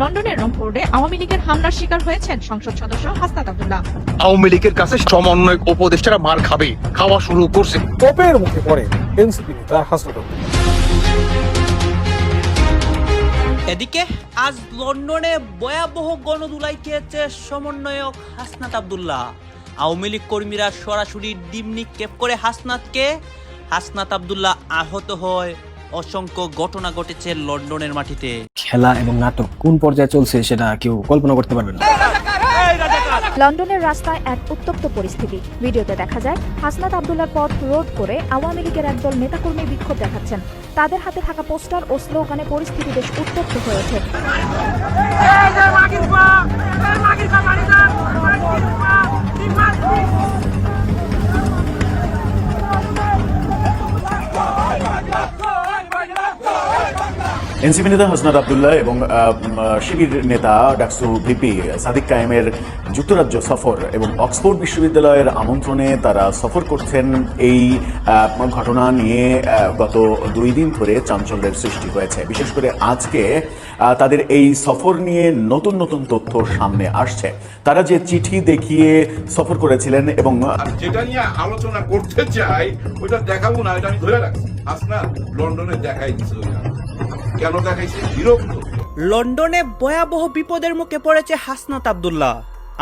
লন্ডনের রমফোর্ডে আওয়ামী লীগের হামলার শিকার হয়েছেন সংসদ সদস্য হাসনাত আব্দুল্লাহ। আওয়ামী লীগের কাছে সমন্বয়ক উপদেষ্টারা মার খাবে, খাওয়া শুরু করছে। তোপের মুখে পড়ে এনসিপি নেতা হাসনাত আব্দুল্লাহ। এদিকে আজ লন্ডনে ভয়াবহ গণধুলাই খেয়েছে সমন্বয়ক হাসনাত আব্দুল্লাহ। আওয়ামী লীগ কর্মীরা সরাসরি ডিম নিক্ষেপ করে হাসনাত আব্দুল্লাহ আহত হয়। অসংখ্য ঘটনা ঘটেছে লন্ডনের মাটিতে। খেলা এবং নাটক কোন পর্যায়ে চলছে সেটা কেউ কল্পনা করতে পারবে না। লন্ডনের রাস্তায় এক উত্তপ্ত পরিস্থিতি। ভিডিওতে দেখা যায় হাসনাত আব্দুল্লাহর পথ রোধ করে আওয়ামী লীগের একদল নেতাকর্মী বিক্ষোভ দেখাচ্ছেন। তাদের হাতে থাকা পোস্টার ও স্লোগানে পরিস্থিতি বেশ উত্তপ্ত হয়ে ওঠে। এনসিপি নেতা হাসনাত আব্দুল্লাহ এবং শিবির নেতা ডাকসু ভিপি সাদিক কায়েমের যুক্তরাজ্য সফর এবং অক্সফোর্ড বিশ্ববিদ্যালয়ের আমন্ত্রণে তারা সফর করছেন। এই ঘটনা নিয়ে গত 2 দিন ধরে চাঞ্চল্যের সৃষ্টি হয়েছে। বিশেষ করে আজকে তাদের এই সফর নিয়ে নতুন নতুন তথ্য সামনে আসছে। তারা যে চিঠি দেখিয়ে সফর করেছিলেন এবং যেটা নিয়ে আলোচনা করতে চাই ওটা দেখাবো না, এটা আমি ধরে রাখছি। হাসনাত লন্ডনে দেখাই দিচ্ছে, কেন দেখাইছে? বিরক্ত। লন্ডনে ভয়াবহ বিপদের মুখে পড়েছে হাসনাত আব্দুল্লাহ।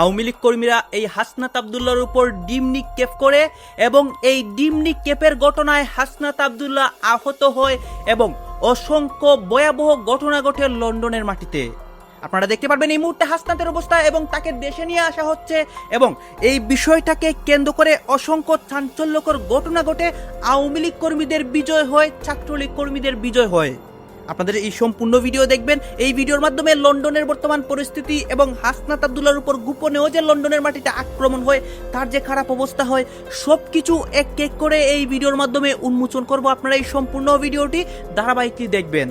আওয়ামী লীগ কর্মীরা এই হাসনাত আব্দুল্লাহর উপর ডিম নিক্ষেপ করে এবং এই ডিম নিক্ষেপের ঘটনায় হাসনাত আব্দুল্লাহ আহত হয় এবং অসংখ্য ভয়াবহ ঘটনা ঘটে লন্ডনের মাটিতে। আপনারা দেখতে পারবেন এই মুহূর্তে হাসনাতের অবস্থা এবং তাকে দেশে নিয়ে আসা হচ্ছে এবং এই বিষয়টাকে কেন্দ্র করে অসংখ্য চাঞ্চল্যকর ঘটনা ঘটে। আওয়ামী লীগ কর্মীদের বিজয় হয়, ছাত্রলীগ কর্মীদের বিজয় হয়। আপনাদের এই সম্পূর্ণ ভিডিও দেখবেন। এই ভিডিওর মাধ্যমে লন্ডনের বর্তমান পরিস্থিতি এবং হাসনাত আব্দুল্লাহর উপর গোপনেও যে লন্ডনের মাটিতে আক্রমণ হয়, তার যে খারাপ অবস্থা হয়, সবকিছু এক এক করে এই ভিডিওর মাধ্যমে উন্মোচন করব। আপনারা এই সম্পূর্ণ ভিডিওটি ধারাবাহিকটি দেখবেন।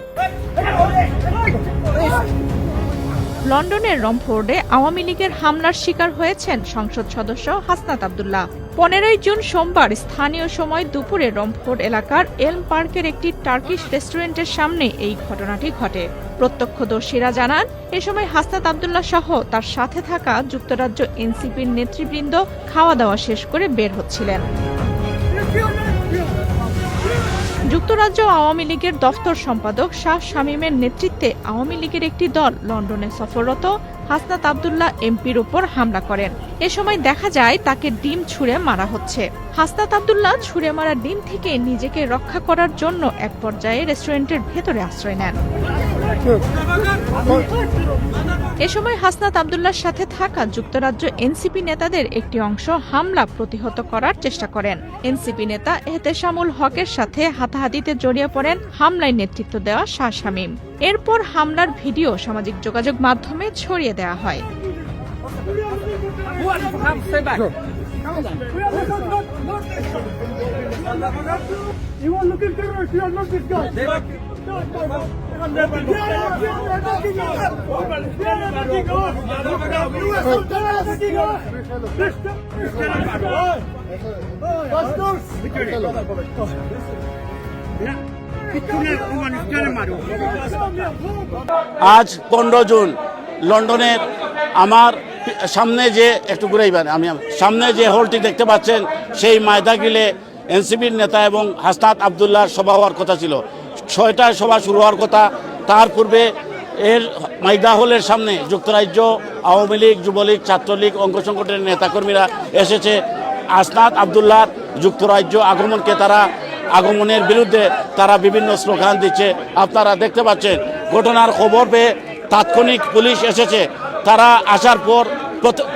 লন্ডনের রমফোর্ডে আওয়ামী লীগের হামলার শিকার হয়েছেন সংসদ সদস্য হাসনাত আব্দুল্লাহ। 15 জুন সোমবার স্থানীয় সময় দুপুরে রমফোর্ড এলাকার এলম পার্কের একটি টার্কিশ রেস্টুরেন্টের সামনে এই ঘটনাটি ঘটে। প্রত্যক্ষদর্শীরা জানান, এ সময় হাসনাত আব্দুল্লাহ সহ তার সাথে থাকা যুক্তরাজ্য এনসিপির নেতৃবৃন্দ খাওয়া দাওয়া শেষ করে বের হচ্ছিলেন। যুক্তরাজ্য আওয়ামী লীগের দফতর সম্পাদক শাহ শামীমের নেতৃত্বে আওয়ামী লীগের একটি দল লন্ডনে সফররত হাসনাত আব্দুল্লাহ এমপির উপর হামলা করেন। এ সময় দেখা যায় তাকে ডিম ছুঁড়ে মারা হচ্ছে। হাসনাত আব্দুল্লাহ ছুঁড়ে মারা ডিম থেকে নিজেকে রক্ষা করার জন্য এক পর্যায়ে রেস্টুরেন্টের ভেতরে আশ্রয় নেন। এ সময় হাসনাত আব্দুল্লাহর সাথে থাকা যুক্তরাজ্য এনসিপি নেতাদের একটি অংশ হামলা প্রতিহত করার চেষ্টা করেন। এনসিপি নেতা এহতেশামুল হকের সাথে হাতাহাতিতে জড়িয়ে পড়েন হামলায় নেতৃত্ব দেওয়া শাহ শামীম। এরপর হামলার ভিডিও সামাজিক যোগাযোগ মাধ্যমে ছড়িয়ে দেওয়া হয়। আজ 15 জুন লন্ডনের আমার সামনে যে একটু ঘুরাইবেন, আমি সামনে যে হলটি দেখতে পাচ্ছেন সেই মায়দা গ্রিলে এনসিপির নেতা এবং হাসনাত আব্দুল্লাহর সভা হওয়ার কথা ছিল। 6টায় সভা শুরু হওয়ার কথা। তার পূর্বে এর মাইদা হলের সামনে যুক্তরাজ্য আওয়ামী লীগ, যুবলীগ, ছাত্রলীগ, অঙ্গ সংগঠনের নেতাকর্মীরা এসেছে। হাসনাত আব্দুল্লাহর যুক্তরাজ্য আগমনের বিরুদ্ধে তারা বিভিন্ন স্লোগান দিচ্ছে। আপনারা দেখতে পাচ্ছেন। ঘটনার খবর পেয়ে তাৎক্ষণিক পুলিশ এসেছে। তারা আসার পর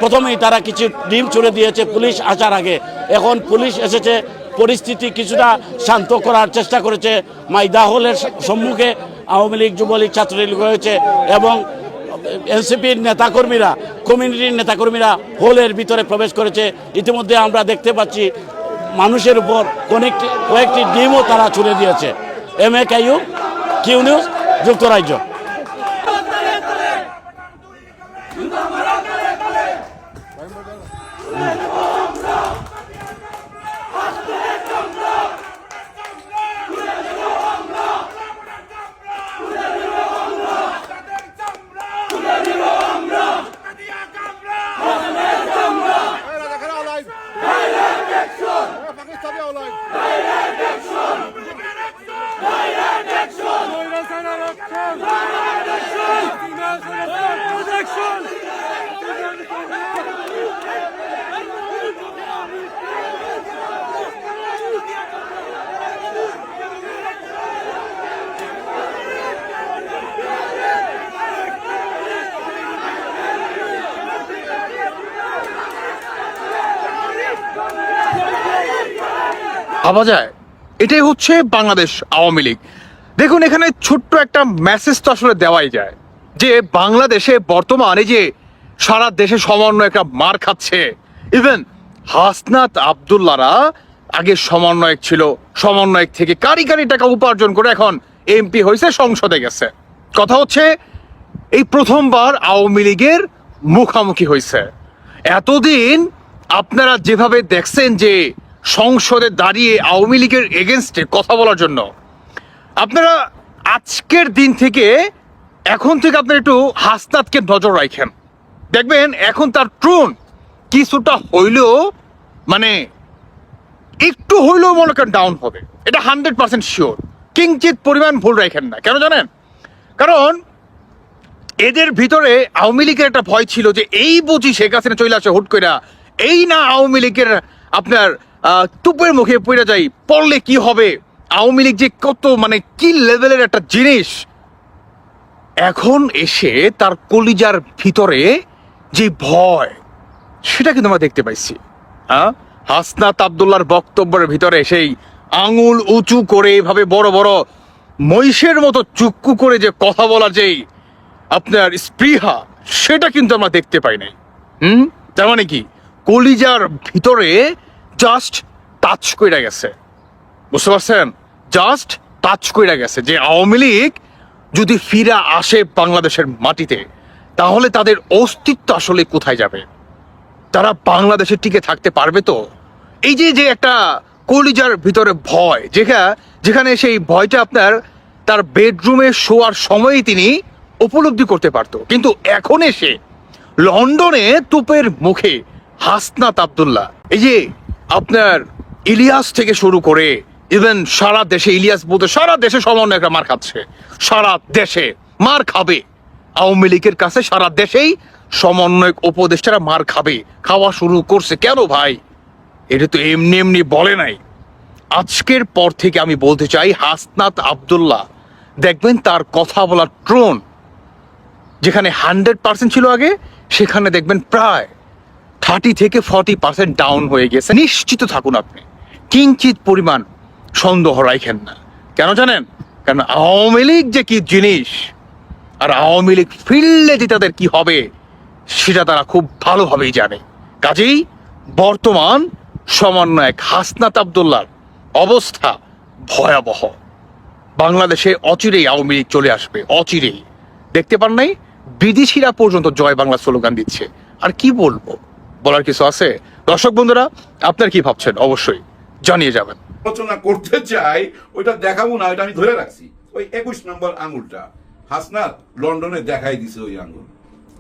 প্রথমেই তারা কিছু ডিম ছুড়ে দিয়েছে পুলিশ আসার আগে। এখন পুলিশ এসেছে, পরিস্থিতি কিছুটা শান্ত করার চেষ্টা করেছে। মাইদা হলের সম্মুখে আওয়ামী লীগ, যুবলীগ, ছাত্রলীগ রয়েছে এবং এনসিপির নেতাকর্মীরা, কমিউনিটির নেতাকর্মীরা হলের ভিতরে প্রবেশ করেছে। ইতিমধ্যে আমরা দেখতে পাচ্ছি মানুষের উপর কয়েকটি ডিমও তারা ছুড়ে দিয়েছে। MA কাইয়ুম, কিউ নিউজ, যুক্তরাজ্য। ভাবা যায় এটাই হচ্ছে বাংলাদেশ আওয়ামী লীগ। দেখুন এখানে ছোট্ট একটা মেসেজ তো আসলে দেওয়াই যায় যে বাংলাদেশে বর্তমানে যে সারা দেশে সমন্বয়করা মার খাচ্ছে। ইভেন হাসনাত আব্দুল্লাহরা আগে সমন্বয়ক ছিল, সমন্বয়ক থেকে কারি কারি টাকা উপার্জন করে এখন এমপি হয়েছে, সংসদে গেছে। কথা হচ্ছে এই প্রথমবার আওয়ামী লীগের মুখামুখি হয়েছে। এতদিন আপনারা যেভাবে দেখছেন যে সংসদে দাঁড়িয়ে আওয়ামী লীগের এগেনস্টে কথা বলার জন্য, আপনারা আজকের দিন থেকে এখন থেকে আপনারা একটু হাসনাতকে নজর রাখেন, দেখবেন এখন তার ট্রোন কিছুটা হইলেও মানে একটু হইলেও মনে করেন ডাউন হবে। এটা 100% শিওর। কিঞ্চিত পরিমাণ ভুল রাখেন না। কেন জানেন? কারণ এদের ভিতরে আওয়ামী লীগের একটা ভয় ছিল যে এই বুঝি শেখ হাসিনা চলে আসে হুট কইরা, এই না আওয়ামী লীগের আপনার তুপের মুখে পড়ে যাই, পড়লে কি হবে, আওয়ামী লীগ যে কত মানে কি লেভেলের একটা জিনিস। এখন এসে তার কলিজার ভিতরে যে ভয় সেটা কিন্তু আমরা দেখতে পাইছি। হাসনাত আব্দুল্লাহর বক্তব্যের ভিতরে সেই আঙুল উঁচু করে এভাবে বড় বড় মহিষের মতো চুক্কু করে যে কথা বলা যেই আপনার স্পৃহা, সেটা কিন্তু আমরা দেখতে পাই নাই। তার মানে কি কলিজার ভিতরে জাস্ট টাচ কইরা গেছে, বুঝতে পারছেন? জাস্ট টাচ কইরা গেছে যে আওয়ামী লীগ যদি ফিরে আসে বাংলাদেশের মাটিতে তাহলে তাদের অস্তিত্ব আসলে কোথায় যাবে, তারা বাংলাদেশে টিকে থাকতে পারবে তো? এই যে যে একটা কলিজার ভিতরে ভয়, যেখানে সেই ভয়টা আপনার তার বেডরুমে শোয়ার সময়ই তিনি উপলব্ধি করতে পারতো, কিন্তু এখন এসে লন্ডনে তুপের মুখে হাসনাত আব্দুল্লাহ, এই যে আপনার ইলিয়াস থেকে শুরু করে ইভেন সারা দেশে, ইলিয়াস বলতে সারা দেশে সমন্বয়করা মার খাচ্ছে, সারা দেশে মার খাবে আওয়ামী লীগের কাছে, সারা দেশেই সমন্বয়ক উপদেষ্টারা মার খাবে, খাওয়া শুরু করছে। কেন ভাই? এটা তো এমনি এমনি বলে নাই। আজকের পর থেকে আমি বলতে চাই হাসনাত আব্দুল্লাহ দেখবেন তার কথা বলার টোন যেখানে 100% ছিল আগে, সেখানে দেখবেন প্রায় 30 থেকে 40% ডাউন হয়ে গেছে। নিশ্চিত থাকুন আপনি, কিঞ্চিত পরিমাণ সন্দেহ রাখেন না। কেন জানেন? কারণ আওয়ামী লীগ যে কি জিনিস আর আওয়ামী লীগ ফিরলে যে তাদের কি হবে সেটা তারা খুব ভালোভাবেই জানে। কাজেই বর্তমান সমন্বয়ক হাসনাত আব্দুল্লাহর অবস্থা ভয়াবহ। বাংলাদেশে অচিরেই আওয়ামী লীগ চলে আসবে, অচিরেই। দেখতে পান নাই বিদেশিরা পর্যন্ত জয় বাংলা স্লোগান দিচ্ছে। আর কি বলবো, বলার কিছু আছে? দর্শক বন্ধুরা, আপনার কি ভাবছেন অবশ্যই জানিয়ে যাবেন। আলোচনা করতে চাই, ওইটা দেখাবো না, ওইটা আমি ধরে রাখছি। ওই 21 নম্বর আঙুলটা হাসনাত লন্ডনে দেখাই দিছে। ওই আঙুল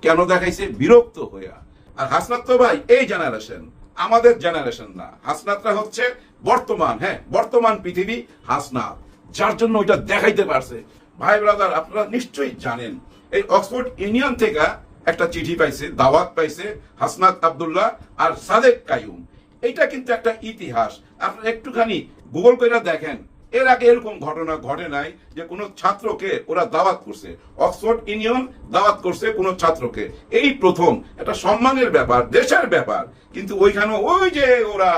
কেন দেখাইছে? বিরক্ত হইয়া। আর হাসনাত তো ভাই এই জেনারেশন, আমাদের জেনারেশন না। হাসনাতরা হচ্ছে বর্তমান, হ্যাঁ বর্তমান পৃথিবী হাসনাত, যার জন্য ওইটা দেখাইতে পারছে। ভাই ব্রাদার, আপনারা নিশ্চয়ই জানেন এই অক্সফোর্ড ইউনিয়ন থেকে একটা চিঠি পাইছে, দাওয়াত পাইছে হাসনাত আব্দুল্লাহ আর সাদেক কাইয়ুম। এইটা কিন্তু একটা ইতিহাস। আপনারা একটুখানি গুগল করে দেখেন, এর আগে এরকম ঘটনা ঘটে নাই যে কোনো ছাত্রকে ওরা দাওয়াত করছে, অক্সফোর্ড ইউনিয়ন দাওয়াত করছে কোনো ছাত্রকে। এই প্রথম। একটা সম্মানের ব্যাপার, দেশের ব্যাপার। কিন্তু ওইখানে ওই যে ওরা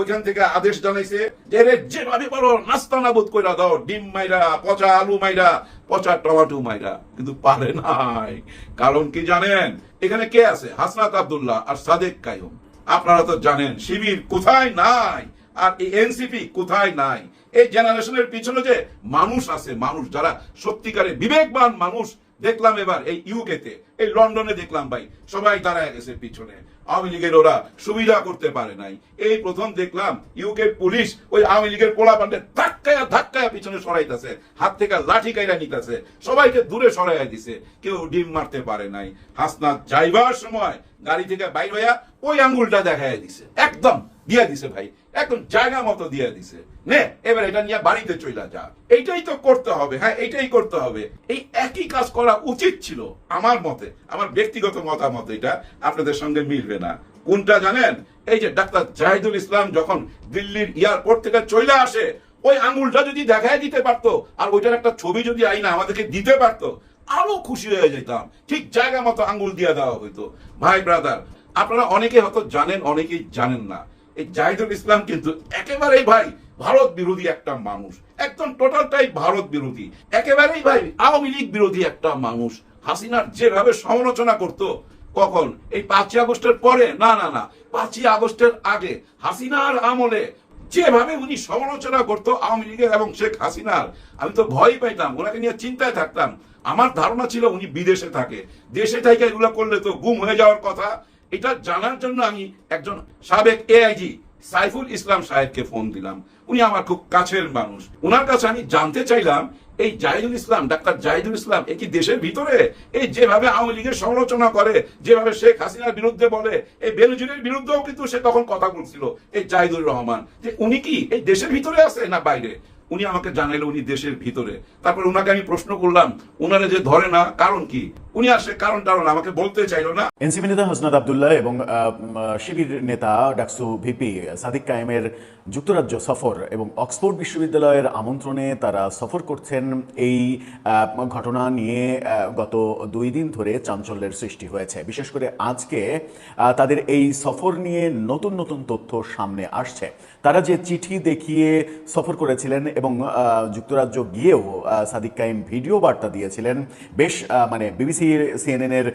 ওইখান থেকে আদেশ জানাইছে যে যেভাবে পারো নাস্তা নাবুদ কইরা দাও, ডিম মাইরা, পচা আলু মাইরা, পচা টমেটো মাইরা, কিন্তু পারে নাই। কারণ কি জানেন? এখানে কে আছে? হাসনাত আব্দুল্লাহ আর সাদেক কাইয়ুম। আপনারা তো জানেন শিবির কোথায় নাই, আর এই এনসিপি কোথায় নাই। এই জেনারেশনের পিছনে যে মানুষ আছে, মানুষ যারা সত্যিকারে বিবেকবান মানুষ, দেখলাম এবার এই ইউকেতে, এই লন্ডনে দেখলাম ভাই সবাই দাঁড়ায় গেছে পিছনে। আওয়ামী লীগের ওরা সুবিধা করতে পারে নাই। এই প্রথম দেখলাম ইউকের পুলিশ ওই আওয়ামী লীগের পোলাপান্ডে ধাক্কায়া ধাক্কায়া পিছনে সরাইতেছে, হাত থেকে লাঠি কাইরা নিতেছে, সবাইকে দূরে সরাইয়া দিছে, কেউ ডিম মারতে পারে নাই। হাসনাত যাইবার সময় গাড়ি থেকে বাইর হইয়া ওই আঙ্গুলটা দেখাইয়া দিছে, একদম দিয়া দিছে ভাই, একদম জায়গা মতো দিয়া দিছে। নে এবার এটা নিয়ে বাড়িতে চইলা যা। এইটাই তো করতে হবে, হ্যাঁ এইটাই করতে হবে। এই একই কাজ করা উচিত ছিল আমার মতে, আমার ব্যক্তিগত মতামত। এটা আপনাদের সঙ্গে মিলবে না। কোনটা জানেন? এই যে ডাক্তার জাহিদুল ইসলাম যখন দিল্লির এয়ারপোর্ট থেকে চইলা আসে, ওই আঙ্গুলটা যদি দেখায় দিতে পারতো আর ওইটার একটা ছবি যদি আইনা আমাদেরকে দিতে পারতো, আরো খুশি হয়ে যেতাম। ঠিক জায়গা মতো আঙ্গুল দিয়ে দেওয়া হইতো। ভাই ব্রাদার, আপনারা অনেকে হয়তো জানেন, অনেকেই জানেন না, এই জাহিদুল ইসলাম কিন্তু একেবারেই ভাই ভারত বিরোধী একটা মানুষ, একদম টোটালটাই ভারত বিরোধী, একেবারেই ভাই আওয়ামী লীগ বিরোধী একটা মানুষ। হাসিনার যেভাবে সমালোচনা করতো, কখন এই 5ই আগস্টের পরে, না না না 5ই আগস্টের আগে হাসিনার আমলে যেভাবে উনি সমালোচনা করতো আওয়ামী লীগের এবং শেখ হাসিনার, আমি তো ভয় পাইতাম, ওনাকে নিয়ে চিন্তায় থাকতাম। আমার ধারণা ছিল উনি বিদেশে থাকে, দেশে থেকে এগুলো করলে তো গুম হয়ে যাওয়ার কথা। এটা জানার জন্য আমি একজন সাবেক এআইজি সাইফুল ইসলাম সাহেবকে ফোন দিলাম। উনি আমার খুব কাছের মানুষ। ওনার কাছে আমি জানতে চাইলাম, এই জাহিদুল ইসলাম, ডাক্তার জাহিদুল ইসলাম এ কি দেশের ভিতরে এই যেভাবে আওয়ামী লীগের সমালোচনা করে, যেভাবে শেখ হাসিনার বিরুদ্ধে বলে, এই বেনজিরের বিরুদ্ধেও কিন্তু সে তখন কথা বলছিল, এই জাহিদুর রহমান, যে উনি কি এই দেশের ভিতরে আছে না বাইরে? উনি আমাকে জানাইলো উনি দেশের ভিতরে। তারপর উনাকে আমি প্রশ্ন করলাম, উনারে যে ধরে না কারণ কি? উনি আর সে কারণ আমাকে বলতে চাইলো না। এনসিপি নেতা হাসনাত আব্দুল্লাহ এবং শিবির নেতা ডাকসু ভিপি সাদিক কায়েমের যুক্তরাজ্য সফর এবং অক্সফোর্ড বিশ্ববিদ্যালয়ের আমন্ত্রণে তারা সফর করছেন, এই ঘটনা নিয়ে গত 2 দিন ধরে চাঞ্চল্যের সৃষ্টি হয়েছে। বিশেষ করে আজকে তাদের এই সফর নিয়ে নতুন নতুন তথ্য সামনে আসছে। তারা যে চিঠি দেখিয়ে সফর করেছিলেন এবং যুক্তরাজ্য গিয়েও সাদিক কায়েম ভিডিও বার্তা দিয়েছিলেন, বেশ মানে বিবিসি CNN এর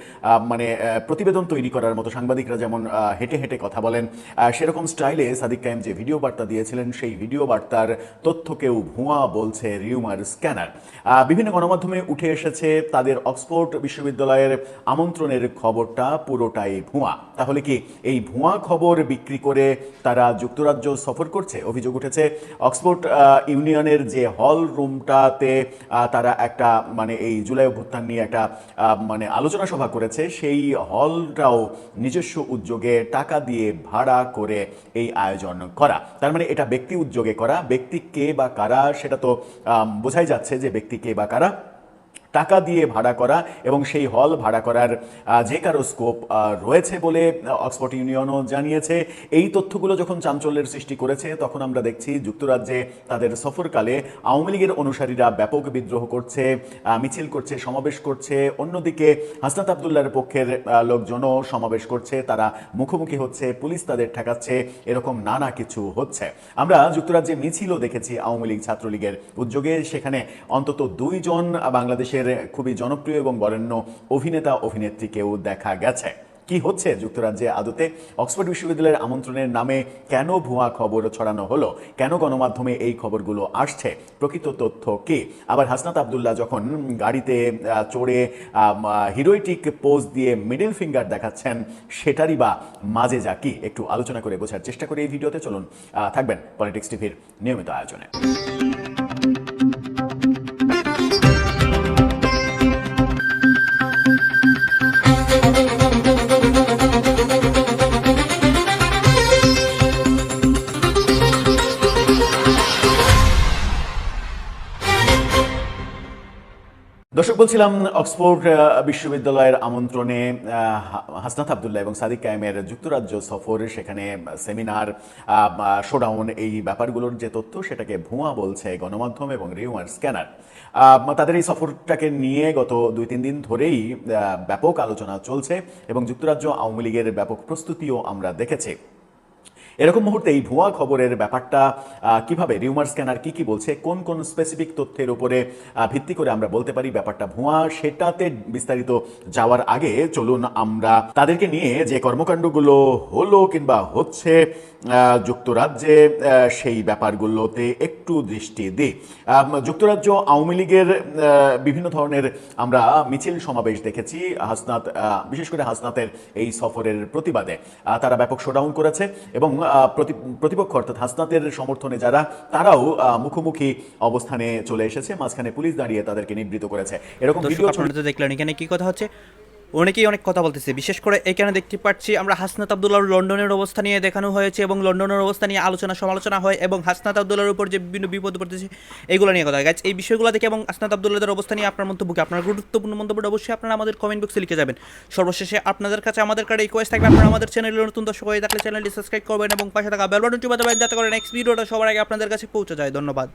মানে প্রতিবেদন তৈরি করার মতো সাংবাদিকরা যেমন হেঁটে হেঁটে কথা বলেন, সেরকম স্টাইলে সাদিক কায়েম যে ভিডিও বার্তা দিয়েছিলেন, সেই ভিডিও বার্তার তথ্যকেও ভুয়া বলছে রিউমার স্ক্যানার। বিভিন্ন গণমাধ্যমে উঠে এসেছে তাদের অক্সফোর্ড বিশ্ববিদ্যালয়ের আমন্ত্রণের খবরটা পুরোটাই ভুয়া। তাহলে কি এই ভুয়া খবর বিক্রি করে তারা যুক্তরাজ্য সফর করছে? অভিযোগ উঠেছে অক্সফোর্ড ইউনিয়নের যে হল রুমটাতে তারা একটা মানে এই জুলাই অভ্যুত্থান নিয়ে একটা মানে আলোচনা সভা করেছে, সেই হলটাও নিজস্ব উদ্যোগে টাকা দিয়ে ভাড়া করে এই আয়োজন করা। তার মানে এটা ব্যক্তি উদ্যোগে করা। ব্যক্তি কে বা কারা সেটা তো বোঝাই যাচ্ছে যে ব্যক্তি কে বা কারা। টাকা দিয়ে ভাড়া করা এবং সেই হল ভাড়া করার যে কারো স্কোপ রয়েছে বলে অক্সফোর্ড ইউনিয়নও জানিয়েছে। এই তথ্যগুলো যখন চাঞ্চল্যের সৃষ্টি করেছে, তখন আমরা দেখছি যুক্তরাজ্যে তাদের সফরকালে আওয়ামী লীগের অনুসারীরা ব্যাপক বিদ্রোহ করছে, মিছিল করছে, সমাবেশ করছে। অন্যদিকে হাসনাত আব্দুল্লাহর পক্ষের লোকজনও সমাবেশ করছে, তারা মুখোমুখি হচ্ছে, পুলিশ তাদের ঠেকাচ্ছে, এরকম নানা কিছু হচ্ছে। আমরা যুক্তরাজ্যে মিছিলও দেখেছি আওয়ামী লীগ ছাত্রলীগের উদ্যোগে। সেখানে অন্তত 2 জন বাংলাদেশের খুবই জনপ্রিয় এবং বরেণ্য অভিনেতা অভিনেত্রীকেও দেখা গেছে। কি হচ্ছে যুক্তরাজ্যে আদতে? অক্সফোর্ড বিশ্ববিদ্যালয়ের আমন্ত্রণের নামে কেন ভুয়া খবর ছড়ানো হলো? কেন গণমাধ্যমে এই খবরগুলো আসছে? প্রকৃত তথ্য কি? আবার হাসনাত আব্দুল্লাহ যখন গাড়িতে চড়ে হিরোইটিক পোজ দিয়ে মিডল ফিঙ্গার দেখাচ্ছেন, সেটারই বা মাঝে যা কি? একটু আলোচনা করে বোঝার চেষ্টা করি এই ভিডিওতে। চলুন থাকবেন পলিটিক্স টিভির নিয়মিত আয়োজনে। দর্শক, বলছিলাম অক্সফোর্ড বিশ্ববিদ্যালয়ের আমন্ত্রণে হাসনাত আব্দুল্লাহ এবং সাদিক কায়েমের যুক্তরাজ্য সফর, সেখানে সেমিনার, শোডাউন, এই ব্যাপারগুলোর যে তথ্য সেটাকে ভুয়া বলছে গণমাধ্যম এবং রিউমার স্ক্যানার। তাদের এই সফরটাকে নিয়ে গত 2-3 দিন ধরেই ব্যাপক আলোচনা চলছে এবং যুক্তরাজ্য আওয়ামী লীগের ব্যাপক প্রস্তুতিও আমরা দেখেছি। এরকম মুহূর্তে এই ভুয়া খবরের ব্যাপারটা কিভাবে, রিউমার স্ক্যানার কি বলছে, কোন কোন স্পেসিফিক তথ্যের উপরে ভিত্তি করে আমরা বলতে পারি ব্যাপারটা ভুয়া, সেটাতে বিস্তারিত যাওয়ার আগে চলুন আমরা তাদেরকে নিয়ে যে কর্মকাণ্ডগুলো হলো কিংবা হচ্ছে যুক্তরাজ্যে সেই ব্যাপারগুলোতে একটু দৃষ্টি দিই। যুক্তরাজ্য আওয়ামী লীগের বিভিন্ন ধরনের আমরা মিছিল সমাবেশ দেখেছি হাসনাত, বিশেষ করে হাসনাতের এই সফরের প্রতিবাদে তারা ব্যাপক শোডাউন করেছে এবং প্রতিপক্ষ অর্থাৎ হাসনাতের সমর্থনে যারা, তারাও মুখোমুখি অবস্থানে চলে এসেছে। মাঝখানে পুলিশ দাঁড়িয়ে তাদেরকে নিবৃত করেছে। এরকম ভিডিও আপনারা দেখলেন। এখানে কি কথা হচ্ছে, অনেকেই অনেক কথা বলতেছে। বিশেষ করে এখানে দেখতে পাচ্ছি আমরা হাসনাত আব্দুল্লাহর লন্ডনের অবস্থা নিয়ে দেখানো হয়েছে এবং লন্ডনের অবস্থা নিয়ে আলোচনা সমালোচনা হয় এবং হাসনাত আব্দুল্লাহর উপর যে বিভিন্ন বিপদ পড়তেছে এগুলো নিয়ে কথা হয়। এই বিষয়গুলো দেখে এবং হাসনাত আব্দুল্লাহর অবস্থা নিয়ে আপনার মন্তব্যকে, আপনার গুরুত্বপূর্ণ মন্তব্যটা অবশ্যই আপনারা আমাদের কমেন্ট বক্সে লিখে যাবেন। সর্বশেষে আপনাদের কাছে আমাদের কাছে রিকোয়েস্ট থাকবে, আপনারা আমাদের চ্যানেলের নতুন দর্শক হয়ে থাকলে চ্যানেলটি সাবস্ক্রাইব করবেন এবং পাশে থাকা বেল বাটনটি বাজাবেন যাতে করে নেক্সট ভিডিওটা সবার আগে আপনাদের কাছে পৌঁছে যায়। ধন্যবাদ।